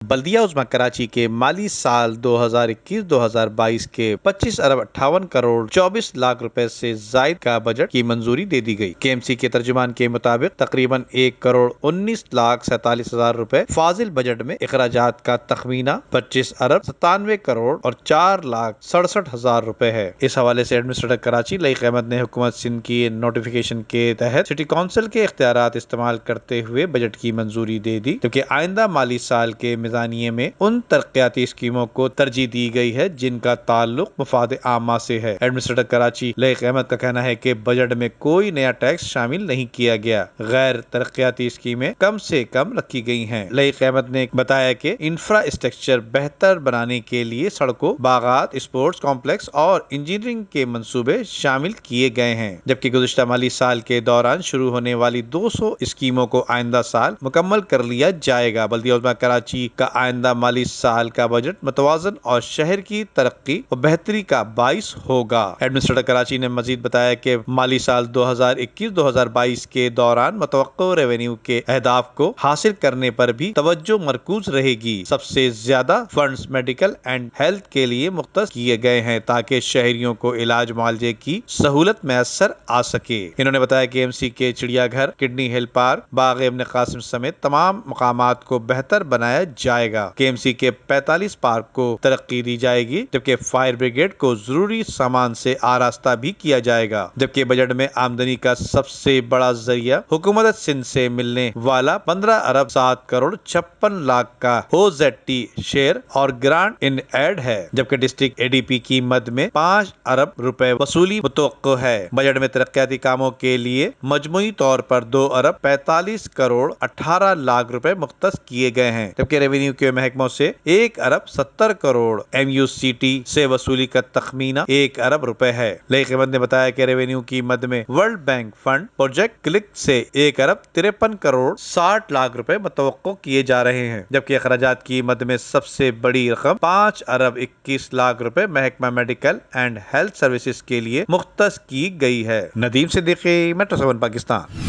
بلدیہ عظمیٰ کراچی کے مالی سال 2021-2022 کے 25,58,24,00,000 روپے سے زائد کا بجٹ کی منظوری دے دی گئی۔ کے ایم سی کے ترجمان کے مطابق تقریباً 1,19,47,000 روپے فاضل بجٹ میں اخراجات کا تخمینہ 25,97,00,00,000 اور 4,67,000 روپے ہے۔ اس حوالے سے ایڈمنسٹریٹر کراچی لائق احمد نے حکومت سندھ کی نوٹیفیکیشن کے تحت سٹی کونسل کے اختیارات استعمال کرتے ہوئے بجٹ کی منظوری دے دی، جبکہ آئندہ مالی سال کے میزانیے میں ان ترقیاتی اسکیموں کو ترجیح دی گئی ہے جن کا تعلق مفاد عامہ سے ہے۔ ایڈمنسٹریٹر کراچی لائق احمد کا کہنا ہے کہ بجٹ میں کوئی نیا ٹیکس شامل نہیں کیا گیا، غیر ترقیاتی اسکیمیں کم سے کم رکھی گئی ہیں۔ لائق احمد نے بتایا کہ انفراسٹرکچر بہتر بنانے کے لیے سڑکوں، باغات، اسپورٹس کمپلیکس اور انجینئرنگ کے منصوبے شامل کیے گئے ہیں، جبکہ گزشتہ مالی سال کے دوران شروع ہونے والی 200 اسکیموں کو آئندہ سال مکمل کر لیا جائے گا۔ بلدیہ عظمیٰ کراچی کا آئندہ مالی سال کا بجٹ متوازن اور شہر کی ترقی و بہتری کا باعث ہوگا۔ ایڈمنسٹریٹر کراچی نے مزید بتایا کہ مالی سال 2021-2022 کے دوران متوقع ریونیو کے اہداف کو حاصل کرنے پر بھی توجہ مرکوز رہے گی۔ سب سے زیادہ فنڈز میڈیکل اینڈ ہیلتھ کے لیے مختص کیے گئے ہیں تاکہ شہریوں کو علاج معالجے کی سہولت میسر آ سکے۔ انہوں نے بتایا کہ ایم سی کے چڑیا گھر، کڈنی ہل پارک، باغ ابن قاسم سمیت تمام مقامات کو بہتر بنایا جائے گا۔ کے ایم سی کے 45 پارک کو ترقی دی جائے گی، جبکہ فائر بریگیڈ کو ضروری سامان سے آراستہ بھی کیا جائے گا۔ جبکہ بجٹ میں آمدنی کا سب سے بڑا ذریعہ حکومت سندھ سے ملنے والا 15,07,56,00,000 کا او زیڈ ٹی شیئر اور گرانٹ ان ایڈ ہے، جبکہ ڈسٹرکٹ اے ڈی پی کی مد میں 5 ارب روپے وصولی متوقع ہے۔ بجٹ میں ترقیاتی کاموں کے لیے مجموعی طور پر 2,45,18,00,000 روپے مختص کیے گئے ہیں، جبکہ ریونیو کے محکموں سے 1,70,00,000 ایم یو سی ٹی سے وصولی کا تخمینہ 1 ارب روپے ہے۔ لائق احمد نے بتایا کہ ریونیو کی مد میں world bank fund project click سے 1,53,60,00,000 روپے متوقع کیے جا رہے ہیں، جبکہ اخراجات کی مد میں سب سے بڑی رقم 5,21,00,000 روپے محکمہ میڈیکل اینڈ ہیلتھ سروسز کے لیے مختص کی گئی ہے۔ ندیم صدیقی، میٹرو 7 پاکستان۔